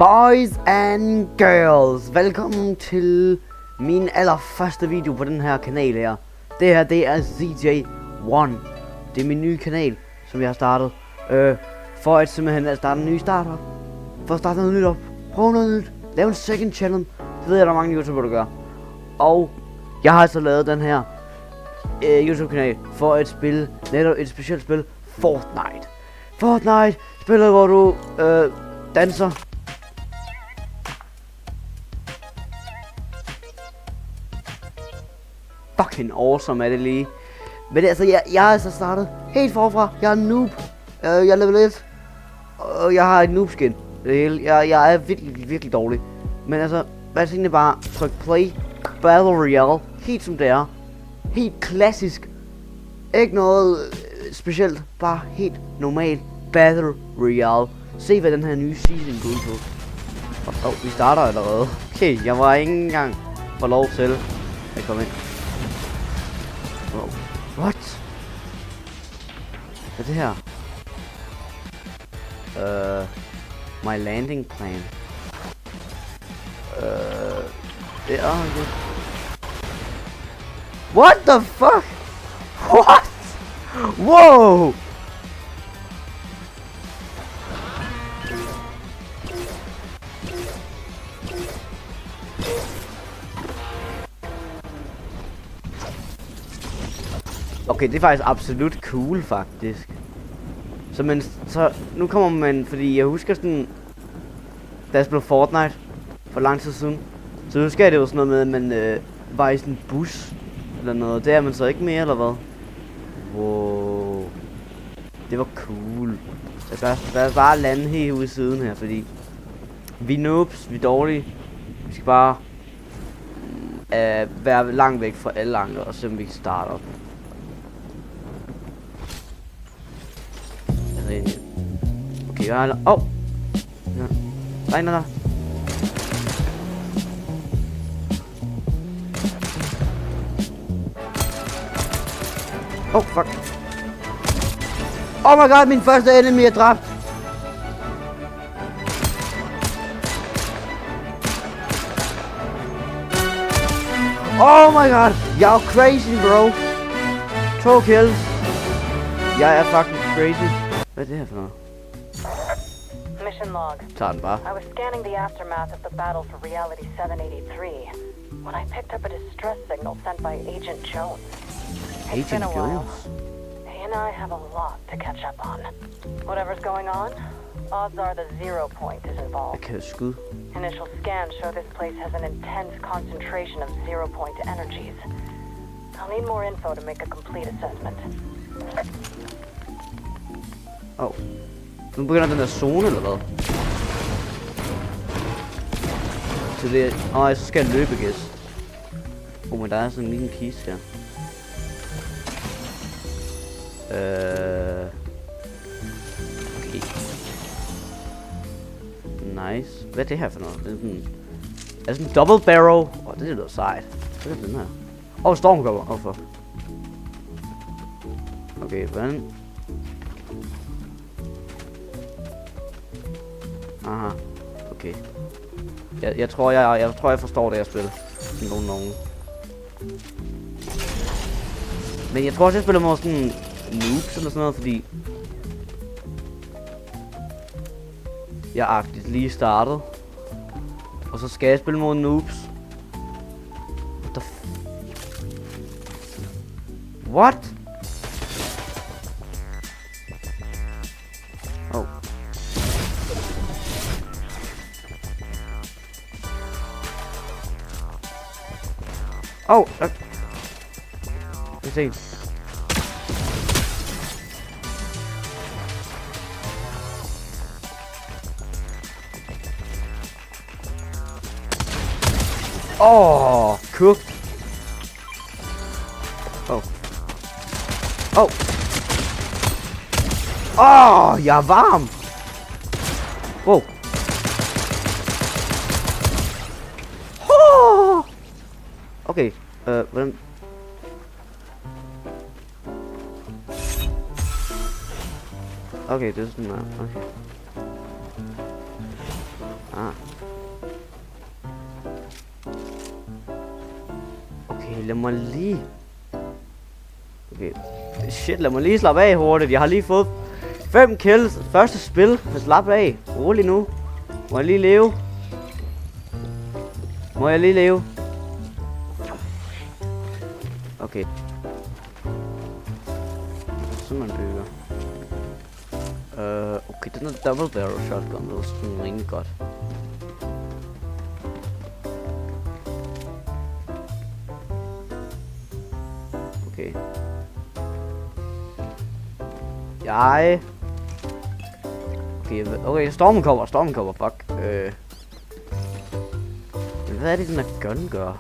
Boys and girls, velkommen til min allerførste video på den her kanal her. Det her, det er ZJ1. Det er min nye kanal, som jeg har startet. For at simpelthen at starte en ny startup. For at starte noget nyt op. Prøv noget nyt. Lav en second channel. Det ved jeg, der er mange YouTubere, der gør. Og jeg har altså lavet den her YouTube-kanal for at spille netop et specielt spil. Fortnite. Fortnite. Spillet, hvor du danser. Fucking awesome er det lige. Men det, altså, jeg har altså startet helt forfra. Jeg er noob. Jeg er level 1. Og jeg har et noob skin. Det hele. Jeg er virkelig dårlig. Men altså, hvad tænker bare tryk play. Battle Royale. Helt som det er. Helt klassisk. Ikke noget specielt. Bare helt normal Battle Royale. Se hvad den her nye season går ud på. Vi starter allerede. Okay, jeg var ikke engang for lov til at komme ind. What? Hvad er det her? My landing plan. Det er det. What the fuck? What? Wow! Okay, det er faktisk absolut cool, faktisk. Så nu kommer man, fordi jeg husker sådan, da jeg spillede Fortnite for lang tid siden, så husker jeg det var sådan noget med, at man var i sådan en bus eller noget. Det er man så ikke mere, eller hvad? Wow. Det var cool. Jeg skal bare lande helt ude i siden her, fordi vi noobs, vi er dårlige. Vi skal bare være langt væk fra alle andre, og så vi kan starte op. Okay, jeg har... Oh! Ja. Nej. Oh, fuck. Oh my god, min første enemy er dræbt. Oh my god, jeg er crazy, bro. 2 kills. Jeg er fucking crazy. Hvad er det her for noget? Mission log. Tager den bare. I was scanning the aftermath of the battle for Reality 783 when I picked up a distress signal sent by Agent Jones. It's been a while. He and I have a lot to catch up on. Whatever's going on, odds are the 0 point is involved. Jeg kan skyde. Initial scans show this place has an intense concentration of 0 point energies. I'll need more info to make a complete assessment. Oh. Nu begynder den der zone, eller hvad? Så det er... så skal jeg løbe, guess. Men der er sådan en lille kiste her. Okay. Nice. Hvad er det her for noget? Det er sådan... Er sådan en double barrel? Det er noget sejt. Hvad er den her? Stormcover. Fuck. Okay, hvordan... Aha, okay. Jeg tror jeg forstår det, jeg spiller. Nogen. Men jeg tror også, jeg spiller mod sådan noobs eller sådan noget, fordi jeg agtigt lige startet. Og så skal jeg spille mod noobs. What? Oh. Oh, let's see. Oh, cooked. Oh, jeg er varm. Wow. Oh. Okay, hvordan... Okay, det er sådan her. Okay. Ah. Okay, lad mig lige... Okay, shit, lad mig lige slappe af hurtigt. Jeg har lige fået 5 kills. Første spil. Slap af. Rolig nu. Må jeg lige leve? Må jeg lige leve? Okay. Sådan man bygger. Okay, den er double barrel shotgun. Det er sådan rimelig godt. Okay. Okay, stormen kommer, fuck. Men hvad er det, den der gun gør?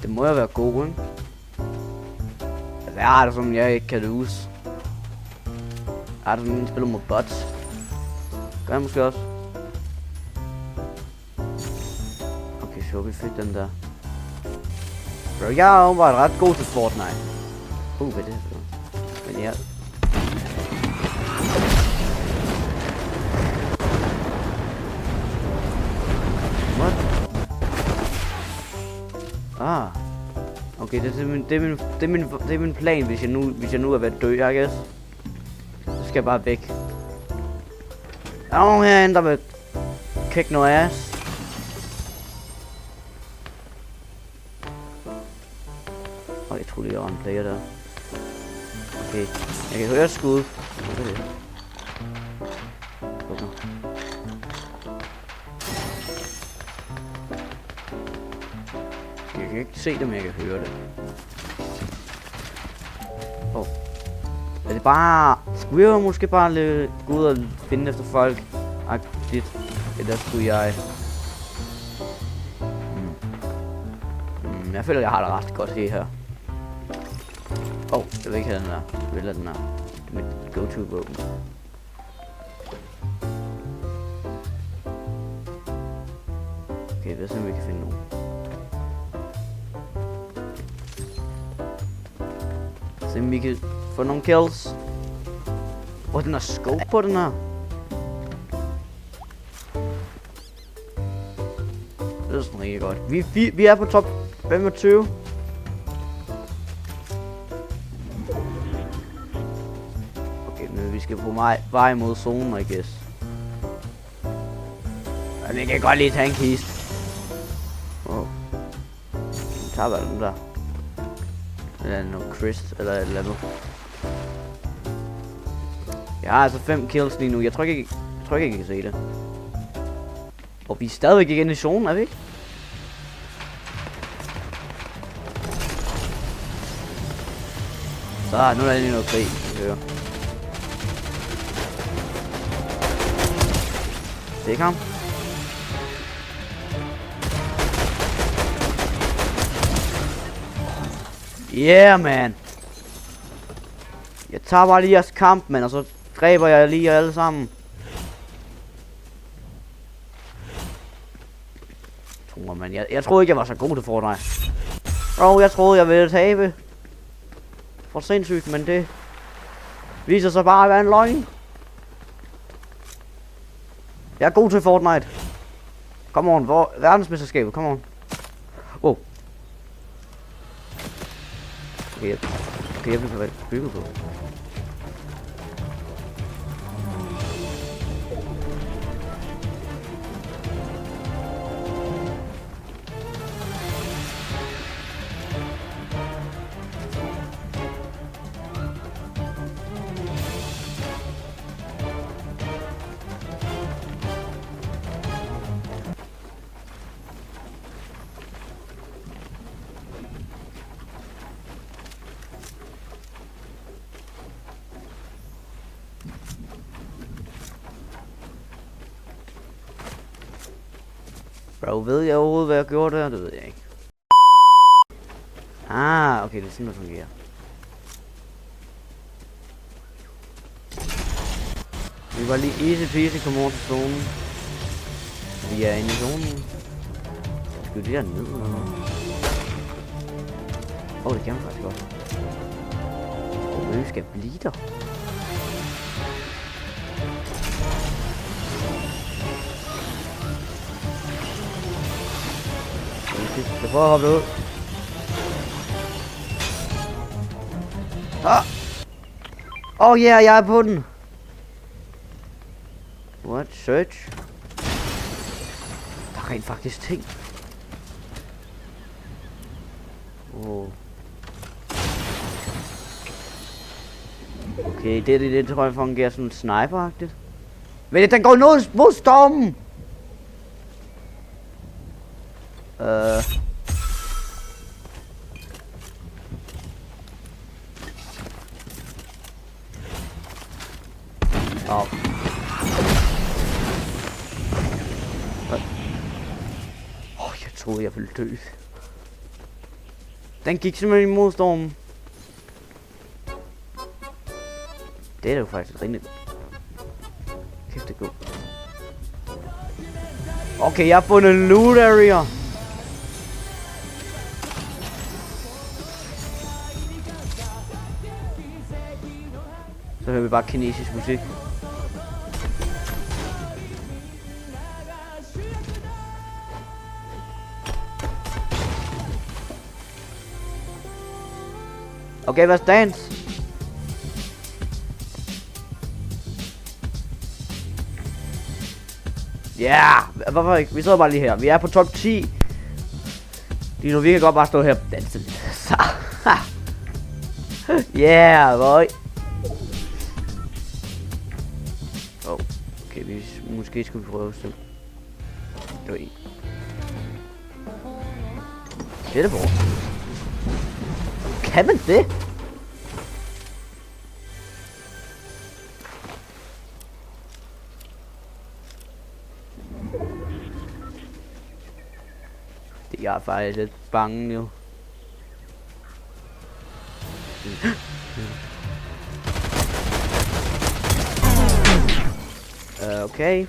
Det må jo være god, ikke? Altså, jeg har det som jeg ikke kan lose. Jeg har det som en spiller mod bots. Gør jeg måske også? Okay, så vi fik den der. Bro, jeg er jo bare ret god til Fortnite. Hvad er det for noget? Men ja. What? Ah. Okay, det er min plan, hvis jeg nu er ved at dø, I guess. Så skal jeg bare væk. Der er nogen herinde, der vil kick noget ass. Jeg troede lige, jeg var en player der. Okay, jeg kan høre skud. Hvad er det? Okay. Jeg kan ikke se det, men jeg kan høre det. Oh. Er det bare... Skulle jeg måske bare gå ud og finde efter folk? Agtigt. Eller skulle jeg... Jeg føler, jeg har det ret godt her. Jeg vil ikke have den der. Jeg vil have den der. Det er mit go-to-våben. Okay, lad os se, om vi kan finde nogen. Se, om vi kan få nogle kills. Den har scope på den her. Det er sådan rigtig godt. Vi er på top 25. Vi skal på vej mod zonen, I guess. Men vi kan godt lige tage en kist. Nu tager vi den der. Eller noget Chris, eller et eller andet. Jeg har altså 5 kills lige nu. Jeg tror ikke, jeg kan se det. Og vi er stadigvæk ikke inde i zonen, er vi ikke? Så nu er der lige noget krig, vi hører. Fik ham. Yeah, man. Jeg tager bare lige jeres kamp, man, og så dræber jeg lige jer alle sammen. Tror man, jeg troede ikke, jeg var så god til Fortnite. Bro, jeg troede, jeg ville tabe. For sindssygt, men det viser sig bare at være en løgn. Jeg er god til Fortnite. Come on, verdensmesterskabet, come on. Wow. Okay, jeg bliver bygget på. Bro, ved jeg overhovedet, hvad jeg gjorde der? Det ved jeg ikke. Ah, okay, det er sådan, det fungerer. Vi var lige easy peasy komme over til zonen. Vi er inde i zonen. Skal vi det der ned eller noget? Det kan man faktisk godt. Vi skal blive der. faktisk. Jeg prøver at hoppe ud. Oh yeah, jeg er på den. What? Search? Der er rent faktisk ting. Oh. Okay, det tror jeg fungerer sådan sniper-agtigt. Men den går noget mod stormen! Jeg troede jeg ville dø. Den gik simpelthen imod stormen. Det er jo faktisk rimelig godt. Kæft, det går. Okay, jeg har fundet en loot area. Så hører vi bare kinesisk musik. Okay, let's dance. Ja, hvorfor ikke? Vi sidder bare lige her. Vi er på top 10. Lige nu, vi kan godt bare stå her og danse lidt. Så. Yeah, boy. Okay, måske skulle vi prøve selv. Det var en. Det er det, kan man det? Jeg er faktisk lidt bange jo. Okay.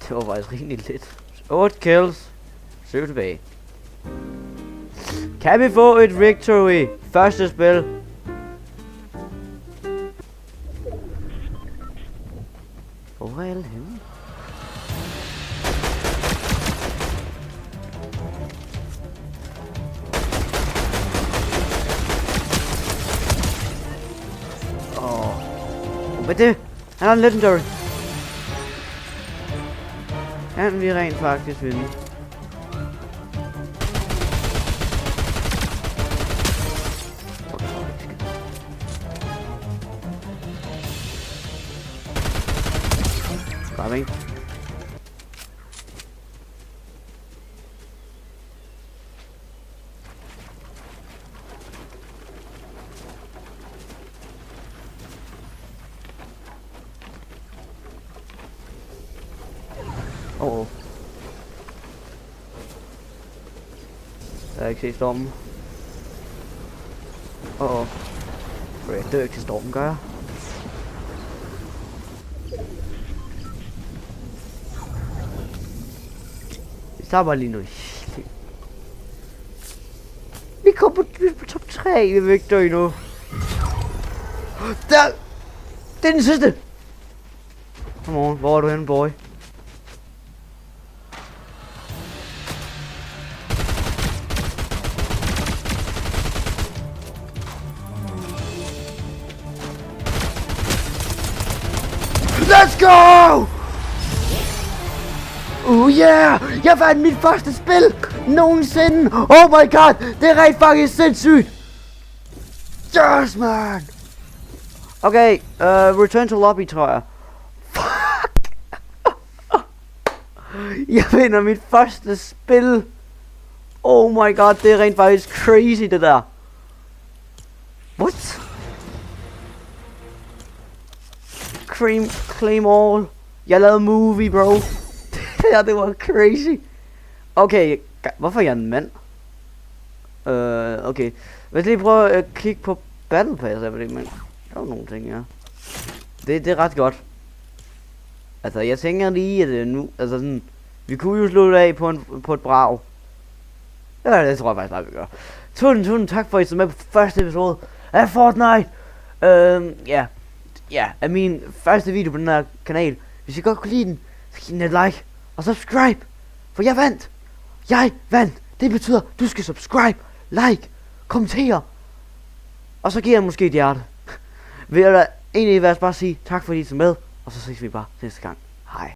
Det var faktisk rimelig lidt. 8 kills. 7 tilbage. Kan vi få et victory? Første spil. Hvor er alle henne? Hvad det? Han er en legendary. Kan vi rent faktisk vinde? Bare ikke. Jeg har ikke set stormen. Jeg dør ikke til stormen, gør jeg? Vi tager bare lige nu. Vi kommer på top 3 i victory nu. Der! Det er den sidste! Come on, hvor er du henne, boy? Let's go! Yeah! Jeg vandt mit første spil nogensinde! Oh my god! Det er rent faktisk sindssygt! Yes, man! Okay, return to lobby, tror jeg. Fuck! Jeg vinder mit første spil! Oh my god, det er rent faktisk crazy, det der! What? Claim all. Jeg lavede movie, bro. Det var crazy. Okay, hvorfor er jeg en mand? Okay. Hvis lige prøve at kigge på Battle Pass, fordi man der er nogle ting, ja. Det er ret godt. Altså, jeg tænker lige, at nu, altså sådan, vi kunne jo slutte af på et brag. Ja, det tror jeg faktisk bare, vi gør. Tusind tak for at I så med på første episode af Fortnite. Ja. Ja, af min første video på den her kanal. Hvis I godt kunne lide den, så giv den et like og subscribe. For jeg vandt. Jeg vandt. Det betyder, du skal subscribe, like, kommentere. Og så giver jeg måske et hjerte. Vil jeg da egentlig bare sige tak fordi I så med. Og så ses vi bare næste gang.